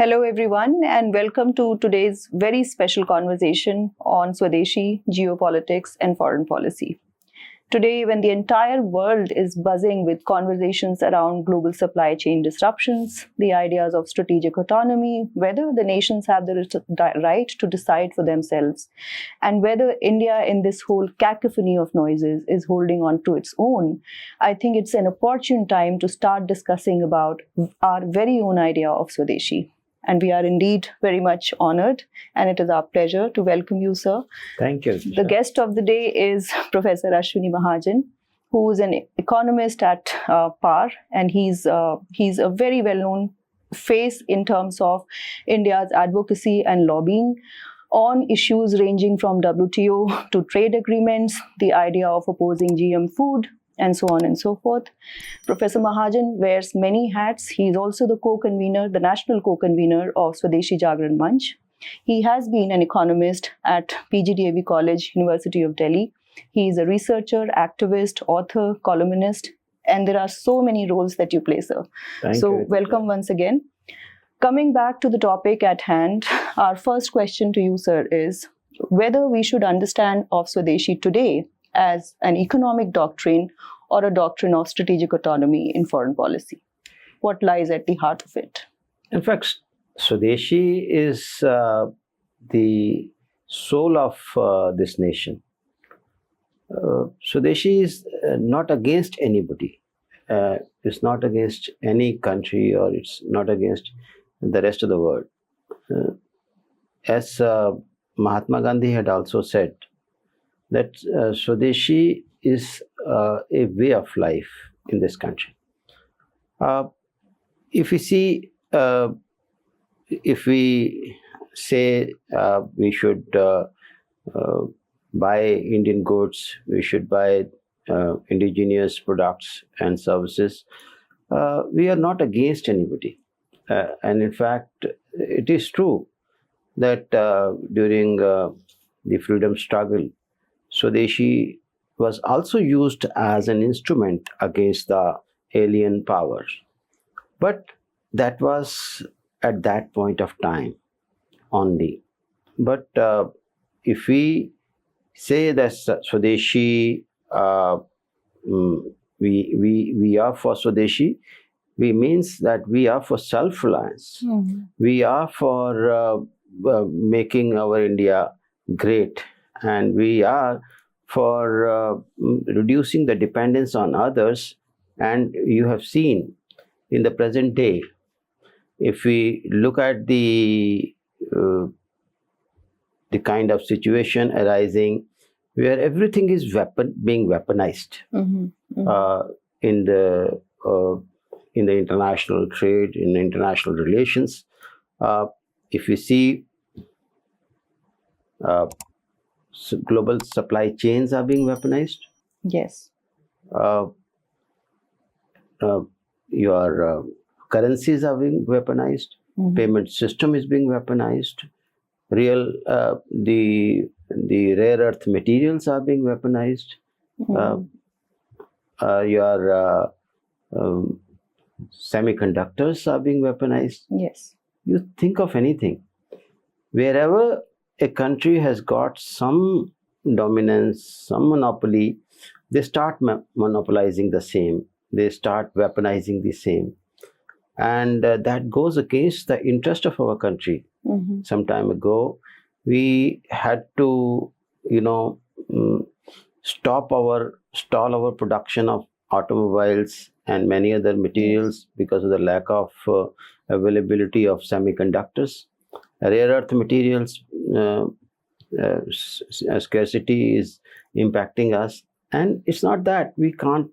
Hello, everyone, and welcome to today's very special conversation on Swadeshi, geopolitics, and foreign policy. Today, when the entire world is buzzing with conversations around global supply chain disruptions, the ideas of strategic autonomy, whether the nations have the right to decide for themselves, and whether India, in this whole cacophony of noises, is holding on to its own, I think it's an opportune time to start discussing about our very own idea of Swadeshi. And we are indeed very much honored, and it is our pleasure to welcome you, sir. Thank you. The guest of the day is Professor Ashwini Mahajan, who is an economist at PAR, and he's a very well-known face in terms of India's advocacy and lobbying on issues ranging from WTO to trade agreements, the idea of opposing GM food, and so on and so forth. Professor Mahajan wears many hats. He is also the co-convener, the national co-convener of Swadeshi Jagran Manch. He has been an economist at PGDAV College, University of Delhi. He is a researcher, activist, author, columnist, and there are so many roles that you play, sir. Thank so you. Welcome once again. Coming back to the topic at hand, our first question to you, sir, is whether we should understand of Swadeshi today as an economic doctrine or a doctrine of strategic autonomy in foreign policy. What lies at the heart of it? In fact, Swadeshi is the soul of this nation. Swadeshi is not against anybody. It's not against any country, or it's not against the rest of the world. As Mahatma Gandhi had also said, that Swadeshi is a way of life in this country. If we see, if we say we should buy Indian goods, we should buy indigenous products and services, we are not against anybody. And in fact, it is true that during the freedom struggle, Swadeshi was also used as an instrument against the alien powers. But that was at that point of time only. But if we say that Swadeshi, we are for Swadeshi, we means that we are for self-reliance. Mm-hmm. We are for making our India great. And we are for reducing the dependence on others. And you have seen in the present day, if we look at the kind of situation arising where everything is being weaponized. Mm-hmm. Mm-hmm. In the international trade, in international relations, if you see. Global supply chains are being weaponized. Yes. Your currencies are being weaponized. Mm-hmm. Payment system is being weaponized. The rare earth materials are being weaponized. Mm-hmm. Your semiconductors are being weaponized. Yes. You think of anything. Wherever a country has got some dominance, some monopoly, they start monopolizing the same. They start weaponizing the same. And that goes against the interest of our country. Mm-hmm. Some time ago, we had to, stall our production of automobiles and many other materials because of the lack of availability of semiconductors. Rare earth materials scarcity is impacting us, and it's not that we can't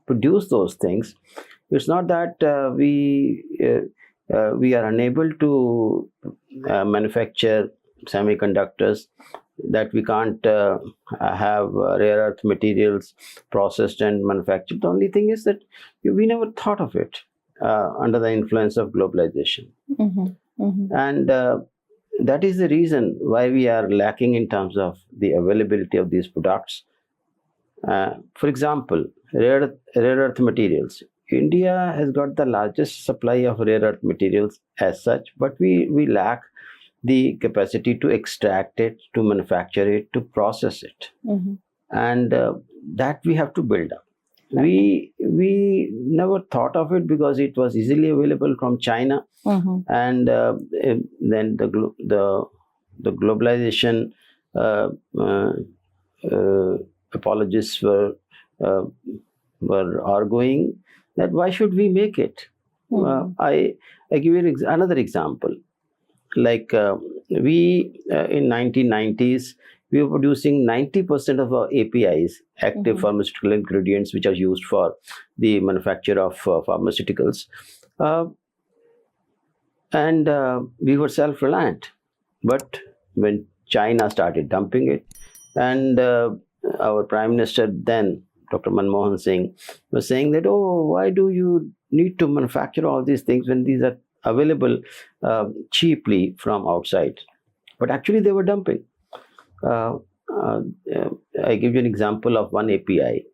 produce those things. It's not that we are unable to manufacture semiconductors, that we can't have rare earth materials processed and manufactured. The only thing is that we never thought of it under the influence of globalization. Mm-hmm. Mm-hmm. And that is the reason why we are lacking in terms of the availability of these products. For example, rare earth materials. India has got the largest supply of rare earth materials as such, but we lack the capacity to extract it, to manufacture it, to process it, and that we have to build up. We never thought of it because it was easily available from China, and then the globalization apologists were arguing that why should we make it? I give you another example. Like we in 1990s, we were producing 90% of our APIs, active pharmaceutical ingredients, which are used for the manufacture of pharmaceuticals, and we were self-reliant. But when China started dumping it, and our Prime Minister then, Dr. Manmohan Singh, was saying that, oh, why do you need to manufacture all these things when these are available cheaply from outside? But actually they were dumping. I give you an example of one API,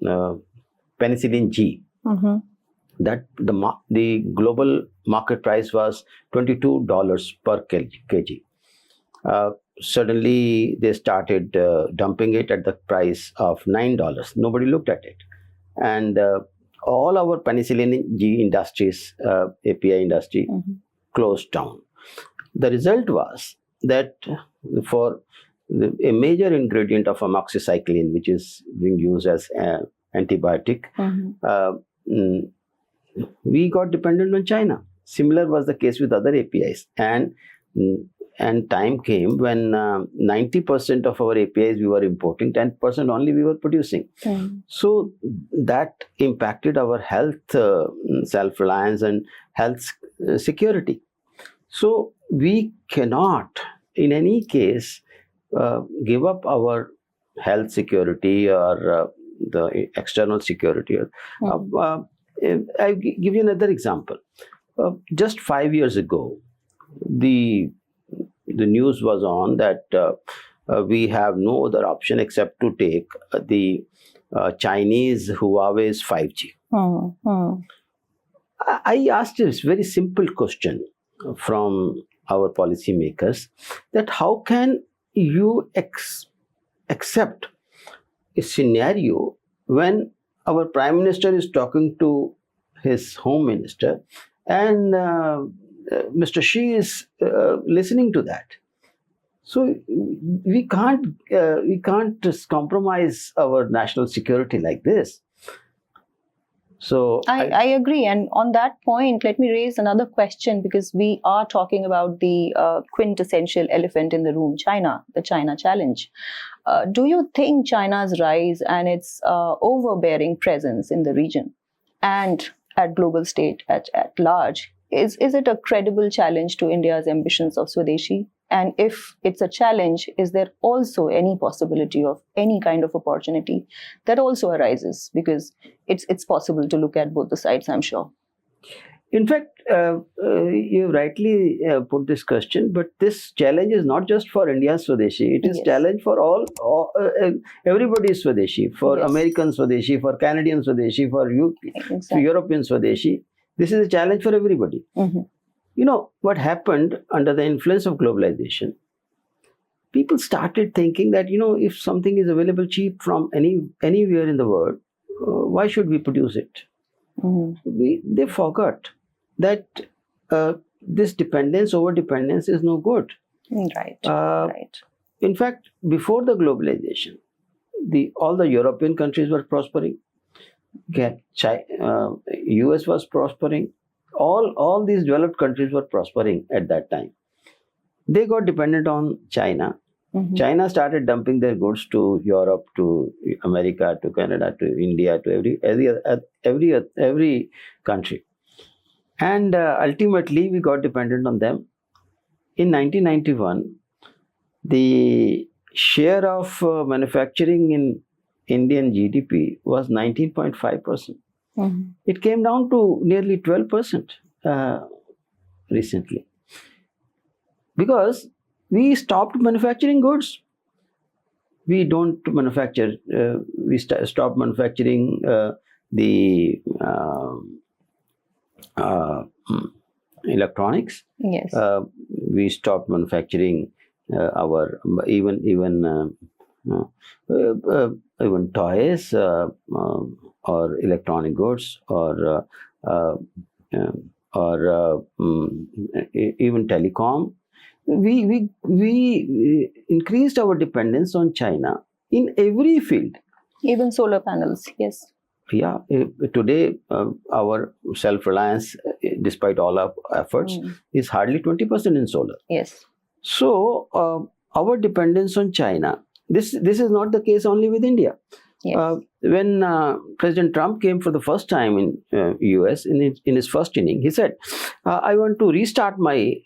penicillin G. That the global market price was $22 per kg. Suddenly they started dumping it at the price of $9. Nobody looked at it, and all our penicillin G industries, API industry, closed down. The result was that for a major ingredient of amoxicillin, which is being used as an antibiotic, we got dependent on China. Similar was the case with other APIs, and time came when 90% of our APIs we were importing, 10% only we were producing. So that impacted our health self-reliance and health security. So we cannot, in any case, give up our health security or the external security. I'll give you another example. Just 5 years ago, the news was on that we have no other option except to take the Chinese Huawei's 5G. I asked this very simple question from our policymakers, that how can you accept a scenario when our Prime Minister is talking to his Home Minister and Mr. Xi is listening to that? So we can't compromise our national security like this. So I agree. And on that point, let me raise another question, because we are talking about the quintessential elephant in the room, China, the China challenge. Do you think China's rise and its overbearing presence in the region and at global stage at large, is it a credible challenge to India's ambitions of Swadeshi? And if it's a challenge, is there also any possibility of any kind of opportunity that also arises? Because it's possible to look at both the sides, I'm sure. In fact, you rightly put this question, but this challenge is not just for India's Swadeshi. It is challenge for all everybody's Swadeshi, for American Swadeshi, for Canadian Swadeshi, for European Swadeshi. This is a challenge for everybody. You know, what happened under the influence of globalization, people started thinking that, you know, if something is available cheap from anywhere in the world, why should we produce it? They forgot that this over-dependence is no good. Right. In fact, before the globalization, all the European countries were prospering. US was prospering. All these developed countries were prospering at that time. They got dependent on China. China started dumping their goods to Europe, to America, to Canada, to India, to every country. And ultimately, we got dependent on them. In 1991, the share of manufacturing in Indian GDP was 19.5%. It came down to nearly 12% recently, because we stopped manufacturing goods. We don't manufacture. We stopped manufacturing the electronics. Yes. We stopped manufacturing our even toys or electronic goods or even telecom. We increased our dependence on China in every field. Even solar panels. Yes. Yeah, today our self-reliance, despite all our efforts, is hardly 20% in solar. Yes. So our dependence on China. This is not the case only with India. Yes. When President Trump came for the first time in US in his first inning, he said, "I want to restart my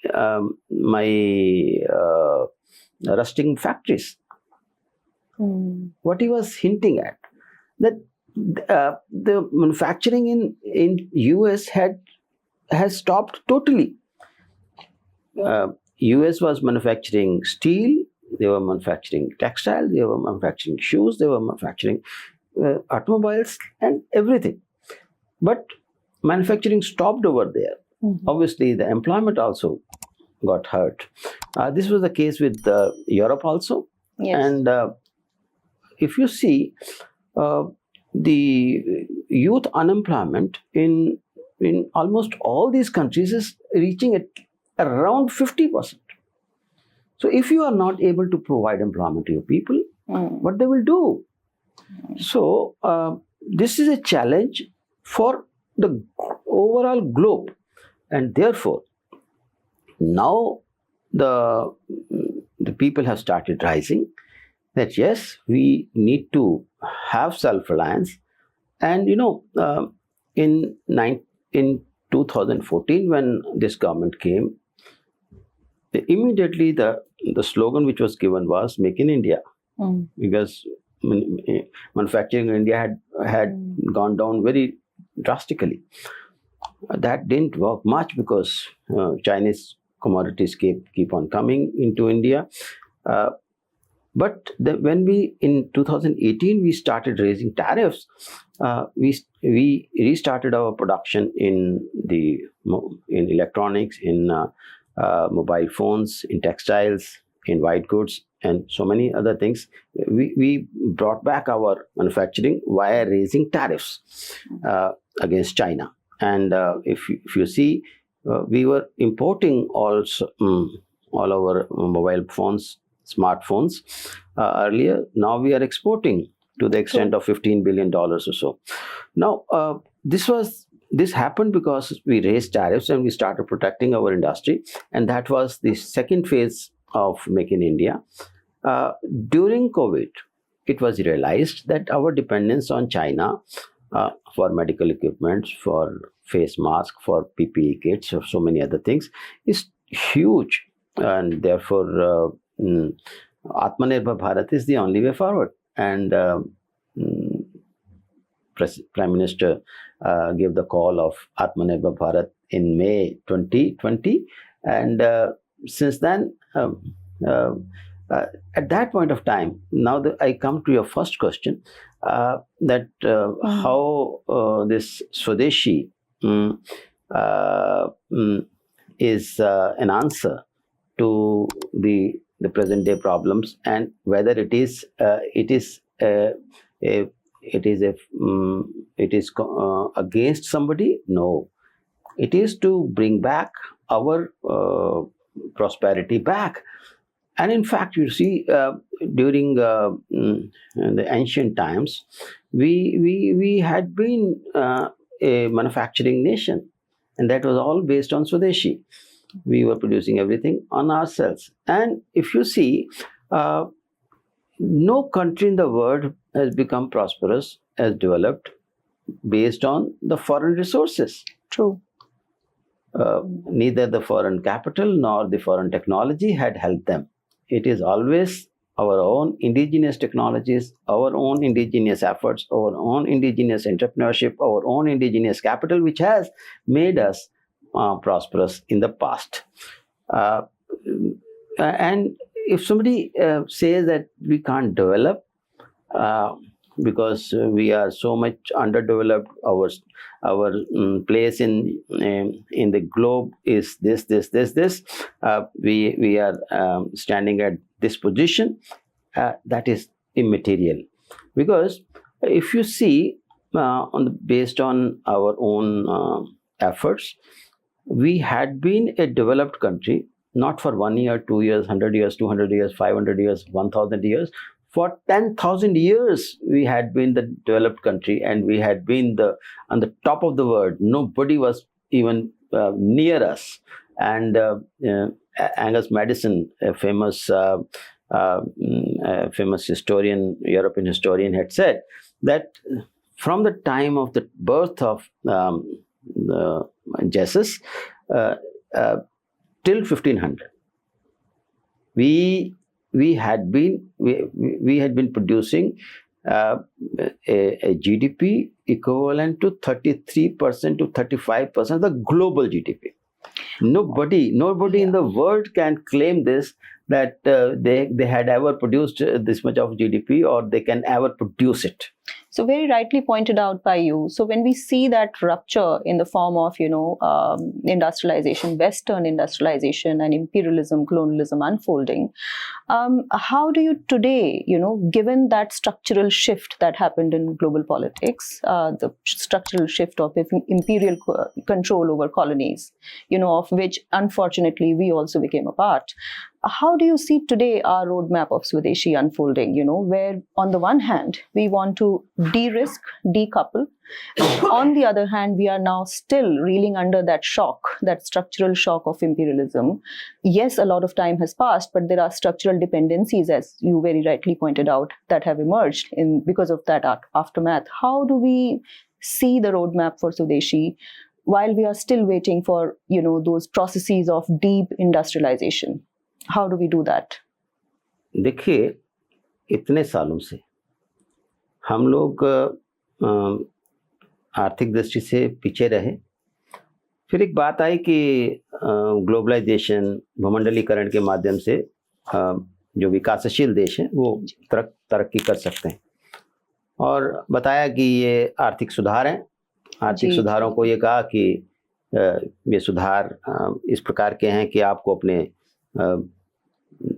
rusting factories." What he was hinting at, that the manufacturing in US has stopped totally. US was manufacturing steel, they were manufacturing textiles, they were manufacturing shoes, they were manufacturing automobiles and everything. But manufacturing stopped over there. Obviously, the employment also got hurt. This was the case with Europe also. Yes. And if you see, the youth unemployment in almost all these countries is reaching at around 50%. So if you are not able to provide employment to your people, what they will do? So this is a challenge for the overall globe, and therefore now the people have started rising that yes, we need to have self-reliance. And in 2014, when this government came, immediately the slogan which was given was "Make in India," because manufacturing in India had gone down very drastically. That didn't work much because Chinese commodities keep on coming into India. But when we in 2018 we started raising tariffs, we restarted our production in electronics, in mobile phones, in textiles, in white goods, and so many other things. We brought back our manufacturing via raising tariffs against China. And if you see, we were importing also all our mobile phones, smartphones earlier. Now we are exporting to the extent of $15 billion or so. Now this happened because we raised tariffs and we started protecting our industry, and that was the second phase of Make in India. During COVID, it was realized that our dependence on China for medical equipment, for face mask, for PPE kits, or so many other things is huge, and therefore Atmanirbhar Bharat is the only way forward. And Prime Minister gave the call of Atmanirbhar Bharat in May 2020, and since then, at that point of time, now I come to your first question, that how this Swadeshi is an answer to the present day problems, and whether it is against somebody. No, it is to bring back our prosperity back. And in fact, you see, during the ancient times, we had been a manufacturing nation, and that was all based on Swadeshi. We were producing everything on ourselves. And if you see, no country in the world has become prosperous, has developed based on the foreign resources. True. Neither the foreign capital nor the foreign technology had helped them. It is always our own indigenous technologies, our own indigenous efforts, our own indigenous entrepreneurship, our own indigenous capital, which has made us prosperous in the past. And if somebody says that we can't develop, because we are so much underdeveloped. Our place in the globe is this. We are standing at this position. That is immaterial, because if you see, based on our own efforts, we had been a developed country not for 1 year, 2 years, 100 years, 200 years, 500 years, 1000 years. For 10,000 years, we had been the developed country, and we had been on the top of the world. Nobody was even near us. And Angus Madison, a famous historian, European historian, had said that from the time of the birth of Jesus till 1500, we had been producing a GDP equivalent to 33% to 35% of the global GDP. Nobody in the world can claim this, that they had ever produced this much of GDP, or they can ever produce it. So very rightly pointed out by you. So when we see that rupture in the form of, industrialization, Western industrialization and imperialism, colonialism unfolding, how do you today, given that structural shift that happened in global politics, the structural shift of imperial control over colonies, of which unfortunately we also became a part, how do you see today our roadmap of Swadeshi unfolding, where on the one hand, we want to de-risk, decouple. On the other hand, we are now still reeling under that shock, that structural shock of imperialism. Yes, a lot of time has passed, but there are structural dependencies, as you very rightly pointed out, that have emerged because of that aftermath. How do we see the roadmap for Swadeshi while we are still waiting for, those processes of deep industrialization? How do we do that? देखिए, इतने सालों से हम लोग आर्थिक दृष्टि से पीछे रहे। फिर एक बात आई कि ग्लोबलाइजेशन, भूमंडलीकरण के माध्यम से जो विकासशील देश हैं वो तरक्की कर सकते हैं, और बताया कि ये आर्थिक सुधार हैं। आर्थिक सुधारों को ये कहा कि ये सुधार इस प्रकार के हैं कि आपको अपने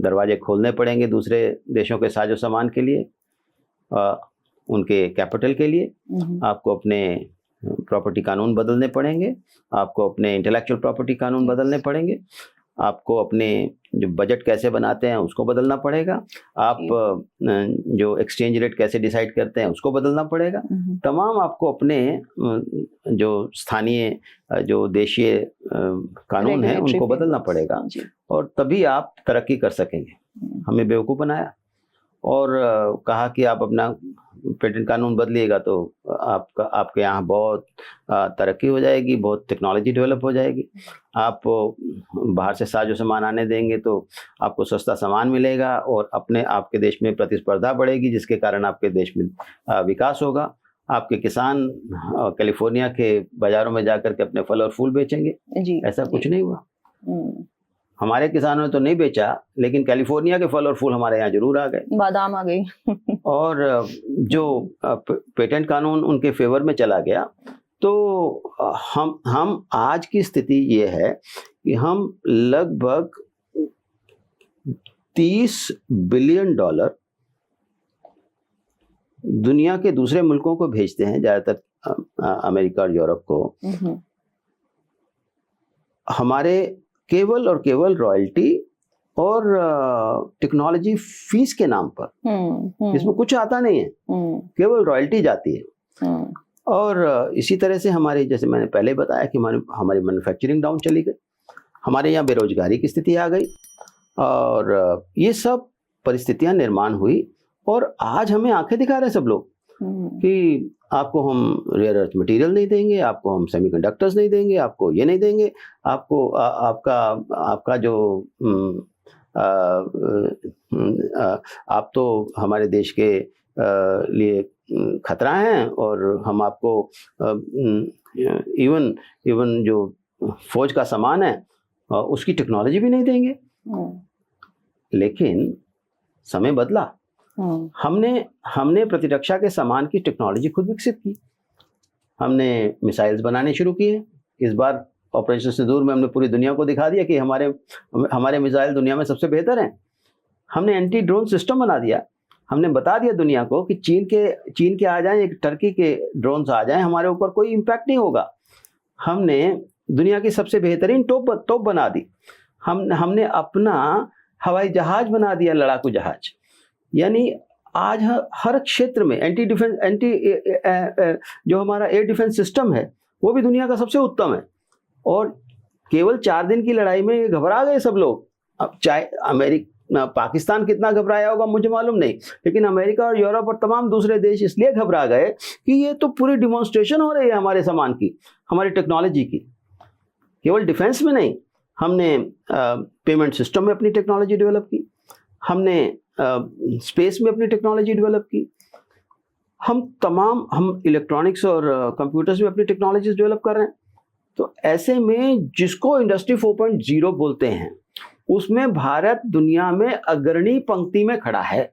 दरवाजे खोलने पड़ेंगे दूसरे देशों के साजो सामान के लिए, उनके कैपिटल के लिए। आपको अपने प्रॉपर्टी कानून बदलने पड़ेंगे, आपको अपने इंटेलेक्चुअल प्रॉपर्टी कानून बदलने पड़ेंगे, आपको अपने जो बजट कैसे बनाते हैं उसको बदलना पड़ेगा, आप जो एक्सचेंज रेट कैसे डिसाइड करते हैं उसको बदलना पड़ेगा। तमाम आपको अपने जो स्थानीय, जो देशीय कानून है उनको बदलना पड़ेगा, और तभी आप तरक्की कर सकेंगे। हमें बेवकूफ़ बनाया और कहा कि आप अपना पेटेंट कानून बदलिएगा तो आपके यहाँ बहुत तरक्की हो जाएगी, बहुत टेक्नोलॉजी डेवलप हो जाएगी। आप बाहर से साजो सामान आने देंगे तो आपको सस्ता सामान मिलेगा, और आपके देश में प्रतिस्पर्धा बढ़ेगी, जिसके कारण आपके देश में विकास होगा। आपके किसान कैलिफोर्निया के बाज़ारों में जाकर के अपने फल और फूल बेचेंगे। ऐसा कुछ नहीं हुआ। हमारे किसानों ने तो नहीं बेचा, लेकिन कैलिफोर्निया के फल और फूल हमारे यहाँ जरूर आ गए, बादाम आ गई। और जो पेटेंट कानून उनके फेवर में चला गया, तो हम आज की स्थिति ये है कि हम लगभग $30 बिलियन दुनिया के दूसरे मुल्कों को भेजते हैं, ज़्यादातर अमेरिका और यूरोप को। हमारे केवल और केवल रॉयल्टी और टेक्नोलॉजी फीस के नाम पर, इसमें कुछ आता नहीं है, केवल रॉयल्टी जाती है। और इसी तरह से हमारी, जैसे मैंने पहले बताया कि हमारी मैन्युफैक्चरिंग डाउन चली गई, हमारे यहाँ बेरोजगारी की स्थिति आ गई, और ये सब परिस्थितियां निर्माण हुई। और आज हमें आंखें दिखा रहे हैं सब लोग कि आपको हम रेयर अर्थ मटेरियल नहीं देंगे, आपको हम सेमीकंडक्टर्स नहीं देंगे, आपको ये नहीं देंगे, आपको आपका जो आप तो हमारे देश के लिए खतरा हैं, और हम आपको इवन जो फौज का सामान है उसकी टेक्नोलॉजी भी नहीं देंगे। लेकिन समय बदला, हमने प्रतिरक्षा के सामान की टेक्नोलॉजी खुद विकसित की। हमने मिसाइल्स बनाने शुरू किए। इस बार ऑपरेशन सिंदूर में हमने पूरी दुनिया को दिखा दिया कि हमारे मिसाइल दुनिया में सबसे बेहतर हैं। हमने एंटी ड्रोन सिस्टम बना दिया। हमने बता दिया दुनिया को कि चीन के आ जाएं, एक टर्की के ड्रोन्स आ जाएं, हमारे ऊपर कोई इम्पैक्ट नहीं होगा। हमने दुनिया की सबसे बेहतरीन तोप बना दी। हमने अपना हवाई जहाज बना दिया, लड़ाकू जहाज। यानी आज हर क्षेत्र में जो हमारा एयर डिफेंस सिस्टम है वो भी दुनिया का सबसे उत्तम है। और केवल 4 दिन की लड़ाई में घबरा गए सब लोग। अब चाहे पाकिस्तान कितना घबराया होगा मुझे मालूम नहीं, लेकिन अमेरिका और यूरोप और तमाम दूसरे देश इसलिए घबरा गए कि ये तो पूरी डिमॉन्स्ट्रेशन हो रही है हमारे सामान की, हमारी टेक्नोलॉजी की। केवल डिफेंस में नहीं, हमने पेमेंट सिस्टम में अपनी टेक्नोलॉजी डेवलप की, हमने स्पेस में अपनी टेक्नोलॉजी डेवलप की, हम इलेक्ट्रॉनिक्स और कंप्यूटर्स में अपनी टेक्नोलॉजीज डेवलप कर रहे हैं। तो ऐसे में जिसको इंडस्ट्री 4.0 बोलते हैं उसमें भारत दुनिया में अग्रणी पंक्ति में खड़ा है।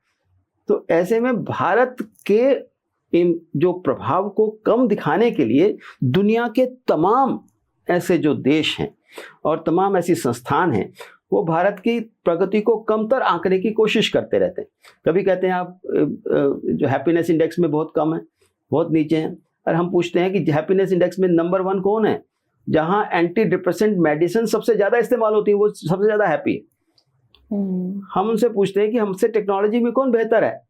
तो ऐसे में भारत के जो प्रभाव को कम दिखाने के लिए दुनिया के तमाम ऐसे जो देश हैं और तमाम ऐसी संस्थान हैं वो भारत की प्रगति को कमतर आंकने की कोशिश करते रहते हैं। कभी कहते हैं आप जो हैप्पीनेस इंडेक्स में बहुत कम है, बहुत नीचे हैं। और हम पूछते हैं कि हैप्पीनेस इंडेक्स में नंबर 1 कौन है? जहां एंटी डिप्रेसेंट मेडिसिन सबसे ज्यादा इस्तेमाल होती है वो सबसे ज्यादा हैप्पी है। हम उनसे पूछते हैं कि हमसे टेक्नोलॉजी में कौन बेहतर है,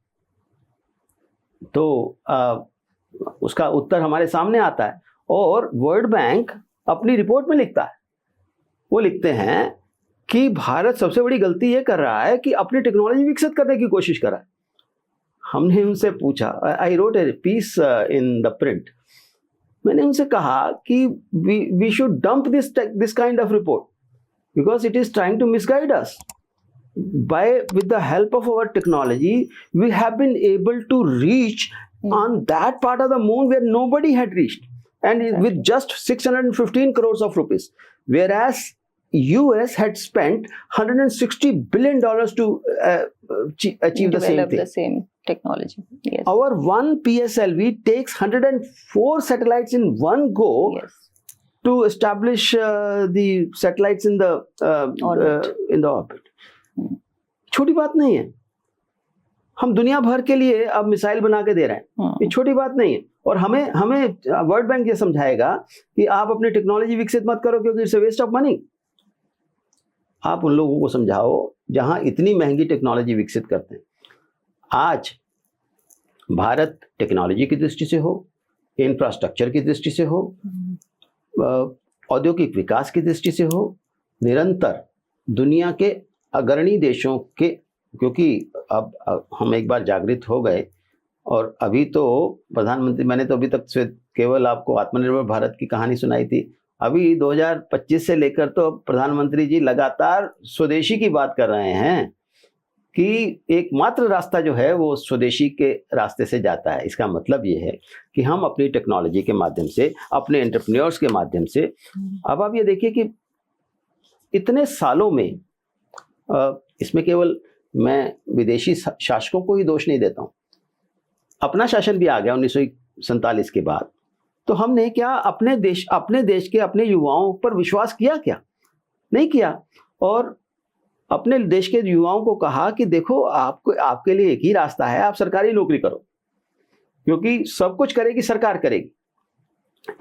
तो उसका उत्तर हमारे सामने आता है। और वर्ल्ड बैंक अपनी रिपोर्ट में लिखता है, वो लिखते हैं कि भारत सबसे बड़ी गलती ये कर रहा है कि अपनी टेक्नोलॉजी विकसित करने की कोशिश कर रहा है। हमने उनसे पूछा, I wrote a piece in the print, मैंने उनसे कहा कि we should dump this kind of report because it is trying to misguide us. With the help of our technology, we have been able to reach on that part of the moon where nobody had reached, and with just 615 crores of rupees, whereas US had spent $160 billion to achieve the same thing. The same technology. Yes. Our one PSLV takes 104 satellites in one go. Yes. To establish the satellites in the orbit. छोटी बात नहीं है। हम दुनिया भर के लिए अब मिसाइल बना के दे रहे हैं, ये छोटी बात नहीं है। और हमें वर्ल्ड बैंक ये समझाएगा कि आप अपनी टेक्नोलॉजी विकसित मत करो क्योंकि it's a waste of money. आप उन लोगों को समझाओ जहां इतनी महंगी टेक्नोलॉजी विकसित करते हैं। आज भारत टेक्नोलॉजी की दृष्टि से हो, इंफ्रास्ट्रक्चर की दृष्टि से हो, औद्योगिक विकास की दृष्टि से हो, निरंतर दुनिया के अग्रणी देशों के, क्योंकि अब हम एक बार जागृत हो गए। और अभी तो प्रधानमंत्री, मैंने तो अभी तक केवल आपको आत्मनिर्भर भारत की कहानी सुनाई थी। अभी 2025 से लेकर तो प्रधानमंत्री जी लगातार स्वदेशी की बात कर रहे हैं कि एकमात्र रास्ता जो है वो स्वदेशी के रास्ते से जाता है। इसका मतलब ये है कि हम अपनी टेक्नोलॉजी के माध्यम से, अपने एंटरप्रेन्योर्स के माध्यम से, अब आप ये देखिए कि इतने सालों में, इसमें केवल मैं विदेशी शासकों को ही दोष नहीं देता हूँ, अपना शासन भी आ गया 1947 के बाद। तो हमने क्या अपने देश के अपने युवाओं पर विश्वास किया? क्या नहीं किया। और अपने देश के युवाओं को कहा कि देखो आपके लिए एक ही रास्ता है, आप सरकारी नौकरी करो क्योंकि सब कुछ करेगी सरकार करेगी।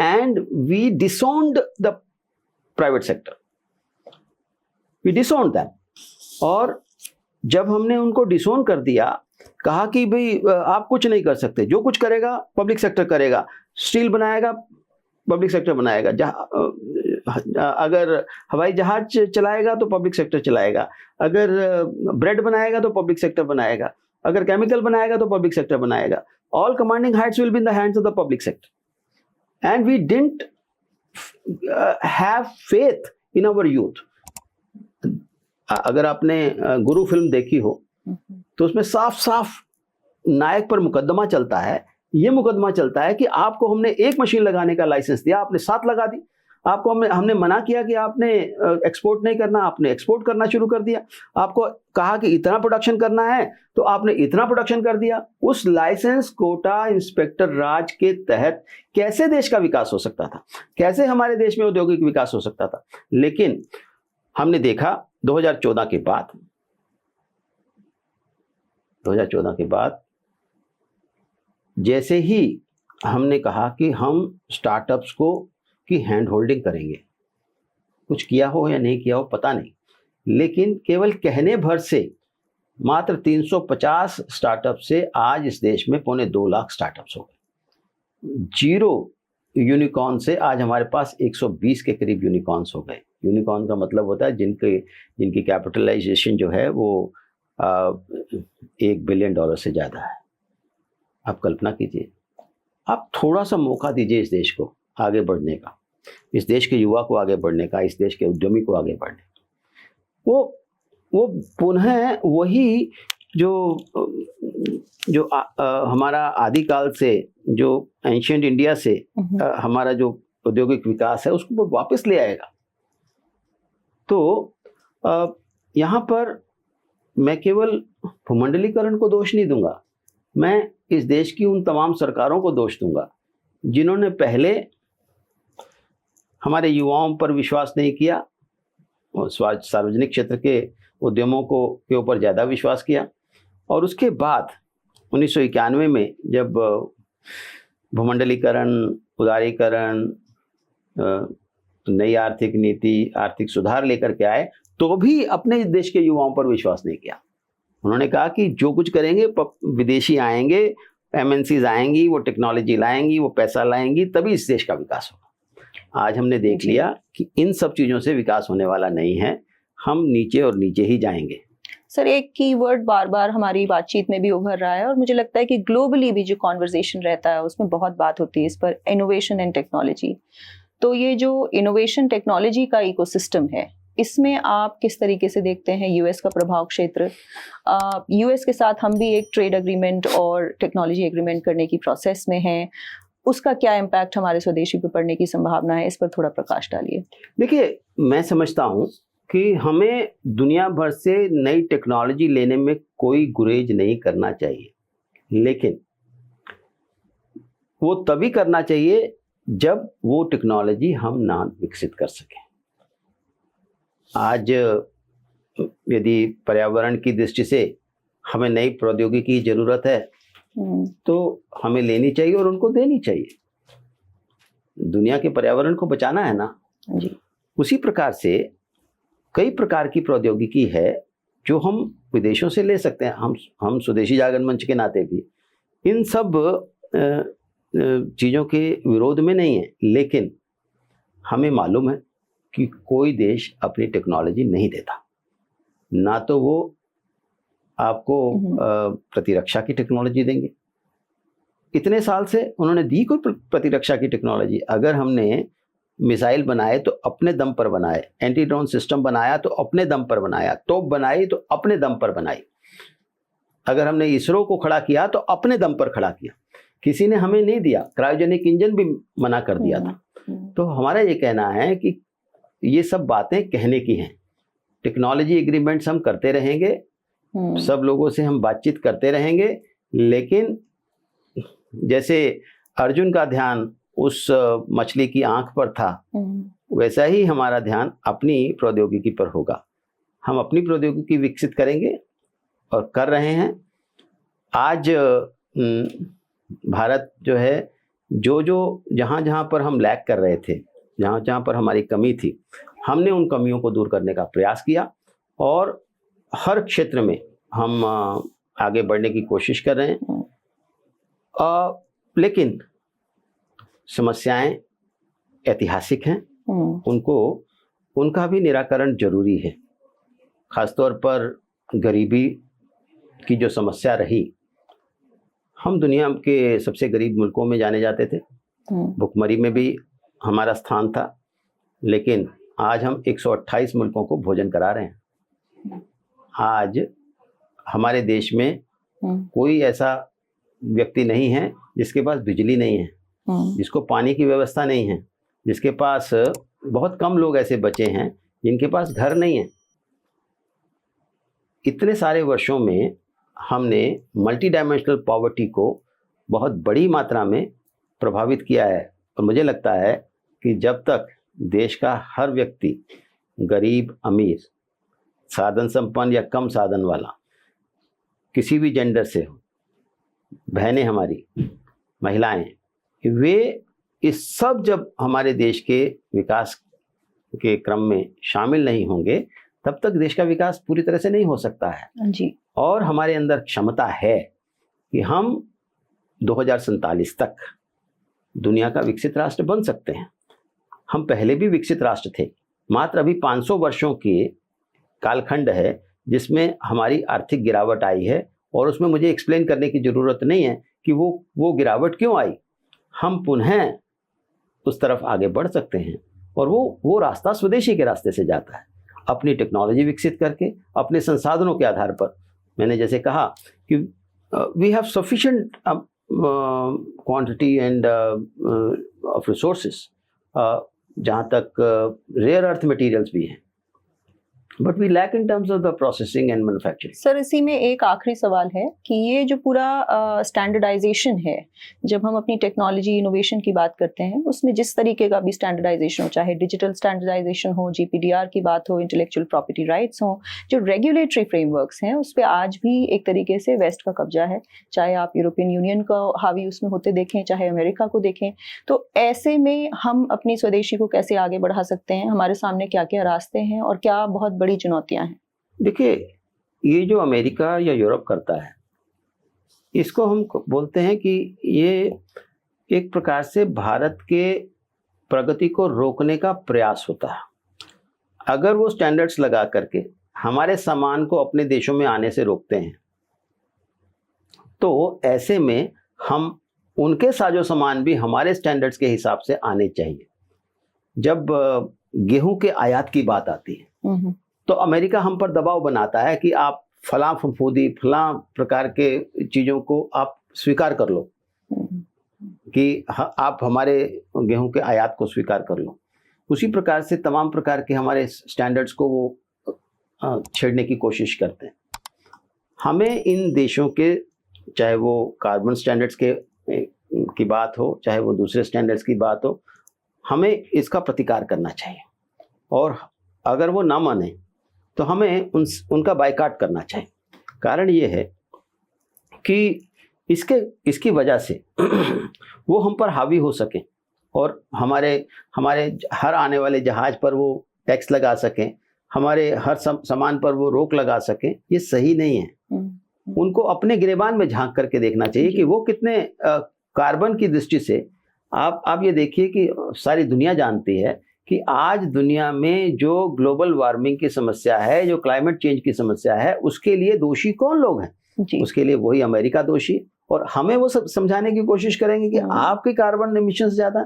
And we disowned the private sector, we disowned that. और जब हमने उनको डिसोन कर दिया, कहा कि भाई आप कुछ नहीं कर सकते, जो कुछ करेगा पब्लिक सेक्टर करेगा, स्टील बनाएगा पब्लिक सेक्टर बनाएगा, अगर हवाई जहाज चलाएगा तो पब्लिक सेक्टर चलाएगा, अगर ब्रेड बनाएगा तो पब्लिक सेक्टर बनाएगा, अगर केमिकल बनाएगा तो पब्लिक सेक्टर बनाएगा। All commanding heights will be in the hands of the public sector and we didn't have faith in our youth. अगर आपने गुरु फिल्म देखी हो तो उसमें साफ साफ नायक पर मुकदमा चलता है। ये मुकदमा चलता है कि आपको हमने एक मशीन लगाने का लाइसेंस दिया, आपने 7 लगा दी, आपको हमने मना किया कि आपने एक्सपोर्ट नहीं करना, आपने एक्सपोर्ट करना शुरू कर दिया। आपको कहा कि इतना प्रोडक्शन करना है तो आपने इतना प्रोडक्शन कर दिया। उस लाइसेंस कोटा इंस्पेक्टर राज के तहत कैसे देश का विकास हो सकता था, कैसे हमारे देश में औद्योगिक विकास हो सकता था। लेकिन हमने देखा 2014 के बाद जैसे ही हमने कहा कि हम स्टार्टअप्स को की हैंड होल्डिंग करेंगे, कुछ किया हो या नहीं किया हो पता नहीं, लेकिन केवल कहने भर से मात्र 350 स्टार्टअप से आज इस देश में 2.25 लाख स्टार्टअप्स हो गए। 0 यूनिकॉर्न से आज हमारे पास 120 के करीब यूनिकॉर्न्स हो गए। यूनिकॉर्न का मतलब होता है जिनकी कैपिटलाइजेशन जो है वो $1 बिलियन से ज़्यादा है। आप कल्पना कीजिए, आप थोड़ा सा मौका दीजिए इस देश को आगे बढ़ने का, इस देश के युवा को आगे बढ़ने का, इस देश के उद्यमी को आगे बढ़ने का। वो पुनः वही जो हमारा आदिकाल से, जो एंशिएंट इंडिया से हमारा जो औद्योगिक विकास है उसको वो वापस ले आएगा। तो यहाँ पर मैं केवल भूमंडलीकरण को दोष नहीं दूंगा, मैं इस देश की उन तमाम सरकारों को दोष दूंगा जिन्होंने पहले हमारे युवाओं पर विश्वास नहीं किया और सार्वजनिक क्षेत्र के उद्यमों के ऊपर ज़्यादा विश्वास किया, और उसके बाद 1991 में जब भूमंडलीकरण, उदारीकरण, नई आर्थिक नीति, आर्थिक सुधार लेकर के आए तो भी अपने देश के युवाओं पर विश्वास नहीं किया। उन्होंने कहा कि जो कुछ करेंगे विदेशी आएंगे, एमएनसीज आएंगी, वो टेक्नोलॉजी लाएंगी, वो पैसा लाएंगी, तभी इस देश का विकास होगा। आज हमने देख लिया कि इन सब चीज़ों से विकास होने वाला नहीं है, हम नीचे और नीचे ही जाएंगे। सर, एक कीवर्ड बार बार हमारी बातचीत में भी उभर रहा है और मुझे लगता है कि ग्लोबली भी जो कॉन्वर्सेशन रहता है उसमें बहुत बात होती है इस पर, इनोवेशन एंड टेक्नोलॉजी। तो ये जो इनोवेशन टेक्नोलॉजी का इकोसिस्टम है, इसमें आप किस तरीके से देखते हैं यूएस का प्रभाव क्षेत्र? यूएस के साथ हम भी एक ट्रेड एग्रीमेंट और टेक्नोलॉजी एग्रीमेंट करने की प्रोसेस में हैं, उसका क्या इम्पैक्ट हमारे स्वदेशी पे पड़ने की संभावना है, इस पर थोड़ा प्रकाश डालिए। देखिए, मैं समझता हूँ कि हमें दुनिया भर से नई टेक्नोलॉजी लेने में कोई गुरेज नहीं करना चाहिए, लेकिन वो तभी करना चाहिए जब वो टेक्नोलॉजी हम ना विकसित कर सकें। आज यदि पर्यावरण की दृष्टि से हमें नई प्रौद्योगिकी की जरूरत है तो हमें लेनी चाहिए और उनको देनी चाहिए। दुनिया के पर्यावरण को बचाना है ना जी। उसी प्रकार से कई प्रकार की प्रौद्योगिकी है जो हम विदेशों से ले सकते हैं। हम स्वदेशी जागरण मंच के नाते भी इन सब चीज़ों के विरोध में नहीं है, लेकिन हमें मालूम है कि कोई देश अपनी टेक्नोलॉजी नहीं देता, ना तो वो आपको प्रतिरक्षा की टेक्नोलॉजी देंगे। इतने साल से उन्होंने दी कोई प्रतिरक्षा की टेक्नोलॉजी? अगर हमने मिसाइल बनाए तो अपने दम पर बनाए, एंटी ड्रोन सिस्टम बनाया तो अपने दम पर बनाया, तोप बनाई तो अपने दम पर बनाई, अगर हमने इसरो को खड़ा किया तो अपने दम पर खड़ा किया, किसी ने हमें नहीं दिया। क्रायोजेनिक इंजन भी मना कर दिया था। तो हमारा ये कहना है कि ये सब बातें कहने की हैं। टेक्नोलॉजी एग्रीमेंट्स हम करते रहेंगे, सब लोगों से हम बातचीत करते रहेंगे, लेकिन जैसे अर्जुन का ध्यान उस मछली की आंख पर था, वैसा ही हमारा ध्यान अपनी प्रौद्योगिकी पर होगा। हम अपनी प्रौद्योगिकी विकसित करेंगे और कर रहे हैं। आज भारत जो है, जो जहाँ पर हम लैग कर रहे थे, जहाँ पर हमारी कमी थी, हमने उन कमियों को दूर करने का प्रयास किया और हर क्षेत्र में हम आगे बढ़ने की कोशिश कर रहे हैं। लेकिन समस्याएं ऐतिहासिक हैं, उनका भी निराकरण जरूरी है। खासतौर पर गरीबी की जो समस्या रही, हम दुनिया के सबसे गरीब मुल्कों में जाने जाते थे, भुखमरी में भी हमारा स्थान था, लेकिन आज हम 128 मुल्कों को भोजन करा रहे हैं। आज हमारे देश में कोई ऐसा व्यक्ति नहीं है जिसके पास बिजली नहीं है, जिसको पानी की व्यवस्था नहीं है, जिसके पास बहुत कम लोग ऐसे बचे हैं जिनके पास घर नहीं है। इतने सारे वर्षों में हमने मल्टी डायमेंशनल पॉवर्टी को बहुत बड़ी मात्रा में प्रभावित किया है, और मुझे लगता है कि जब तक देश का हर व्यक्ति, गरीब अमीर, साधन संपन्न या कम साधन वाला, किसी भी जेंडर से हो, बहनें हमारी, महिलाएं, वे इस सब जब हमारे देश के विकास के क्रम में शामिल नहीं होंगे, तब तक देश का विकास पूरी तरह से नहीं हो सकता है जी। और हमारे अंदर क्षमता है कि हम 2047 तक दुनिया का विकसित राष्ट्र बन सकते हैं। हम पहले भी विकसित राष्ट्र थे, मात्र अभी 500 वर्षों के कालखंड है जिसमें हमारी आर्थिक गिरावट आई है, और उसमें मुझे एक्सप्लेन करने की ज़रूरत नहीं है कि वो गिरावट क्यों आई। हम पुनः उस तरफ आगे बढ़ सकते हैं, और वो रास्ता स्वदेशी के रास्ते से जाता है, अपनी टेक्नोलॉजी विकसित करके, अपने संसाधनों के आधार पर। मैंने जैसे कहा कि we have sufficient quantity and of resources, जहाँ तक रेयर अर्थ मटेरियल्स भी हैं, but we lack in terms of the processing and manufacturing. Sir, इसी में एक आखिरी सवाल है कि ये जो पूरा स्टैंडर्डाइजेशन है, जब हम अपनी टेक्नोलॉजी इनोवेशन की बात करते हैं, उसमें जिस तरीके का भी स्टैंडर्डाइजेशन हो, चाहे डिजिटल स्टैंडर्डाइजेशन हो, जीपीडीआर की बात हो, इंटेलेक्चुअल प्रॉपर्टी राइट्स हो, जो रेगुलेटरी फ्रेमवर्क्स हैं, उस पर आज भी एक तरीके से वेस्ट का कब्जा है। चाहे आप यूरोपियन यूनियन का हावी उसमें होते देखें, चाहे अमेरिका को देखें, तो ऐसे में हम अपनी स्वदेशी को कैसे आगे बढ़ा सकते हैं? हमारे सामने क्या क्या रास्ते हैं और क्या बहुत बड़ी चुनौतियां हैं? देखिए, ये जो अमेरिका या यूरोप करता है, इसको हम बोलते हैं कि ये एक प्रकार से भारत के प्रगति को रोकने का प्रयास होता है। अगर वो स्टैंडर्ड्स लगा करके हमारे सामान को अपने देशों में आने से रोकते हैं, तो ऐसे में हम उनके साजो सामान भी हमारे स्टैंडर्ड्स के हिसाब से आने चाहिए। जब गेहूं के आयात की बात आती है, तो अमेरिका हम पर दबाव बनाता है कि आप फलां फफूदी, फलां प्रकार के चीज़ों को आप स्वीकार कर लो, कि आप हमारे गेहूं के आयात को स्वीकार कर लो। उसी प्रकार से तमाम प्रकार के हमारे स्टैंडर्ड्स को वो छेड़ने की कोशिश करते हैं। हमें इन देशों के, चाहे वो कार्बन स्टैंडर्ड्स की बात हो, चाहे वो दूसरे स्टैंडर्ड्स की बात हो, हमें इसका प्रतिकार करना चाहिए, और अगर वो ना माने तो हमें उनका बायकॉट करना चाहिए। कारण ये है कि इसकी वजह से वो हम पर हावी हो सकें, और हमारे हर आने वाले जहाज पर वो टैक्स लगा सकें, हमारे हर सामान पर वो रोक लगा सकें। ये सही नहीं है। उनको अपने गिरेबान में झांक करके देखना चाहिए कि वो कितने कार्बन की दृष्टि से। आप ये देखिए कि सारी दुनिया जानती है कि आज दुनिया में जो ग्लोबल वार्मिंग की समस्या है, जो क्लाइमेट चेंज की समस्या है, उसके लिए दोषी कौन लोग हैं? उसके लिए वही अमेरिका दोषी, और हमें वो सब समझाने की कोशिश करेंगे कि आपके कार्बन एमिशंस ज़्यादा है,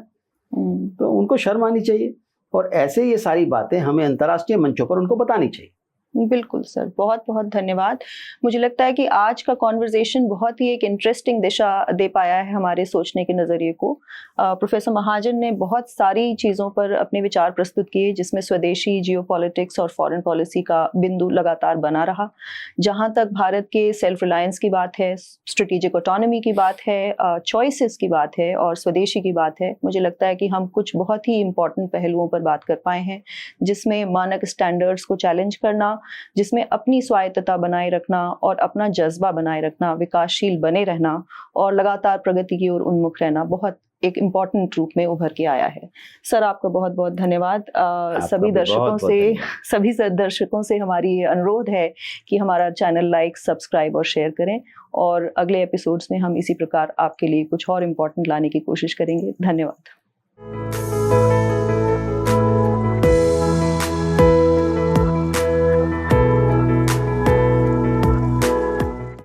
तो उनको शर्म आनी चाहिए। और ऐसे ये सारी बातें हमें अंतर्राष्ट्रीय मंचों पर उनको बतानी चाहिए। बिल्कुल सर, बहुत बहुत धन्यवाद। मुझे लगता है कि आज का कॉन्वर्जेशन बहुत ही एक इंटरेस्टिंग दिशा दे पाया है हमारे सोचने के नज़रिए को। प्रोफेसर महाजन ने बहुत सारी चीज़ों पर अपने विचार प्रस्तुत किए, जिसमें स्वदेशी, जियोपॉलिटिक्स और फॉरेन पॉलिसी का बिंदु लगातार बना रहा। जहाँ तक भारत के सेल्फ रिलायंस की बात है, स्ट्रेटेजिक ऑटोनॉमी की बात है, चॉइसेस की बात है और स्वदेशी की बात है, मुझे लगता है कि हम कुछ बहुत ही इंपॉर्टेंट पहलुओं पर बात कर पाए हैं, जिसमें मानक स्टैंडर्ड्स को चैलेंज करना, जिसमें अपनी स्वायत्तता बनाए रखना और अपना जज्बा बनाए रखना, विकासशील बने रहना और लगातार प्रगति की ओर उन्मुख रहना बहुत एक इम्पॉर्टेंट रूप में उभर के आया है। सर, आपका बहुत बहुत धन्यवाद। सभी दर्शकों से हमारी ये अनुरोध है कि हमारा चैनल लाइक, सब्सक्राइब और शेयर करें, और अगले एपिसोड्स में हम इसी प्रकार आपके लिए कुछ और इम्पॉर्टेंट लाने की कोशिश करेंगे। धन्यवाद।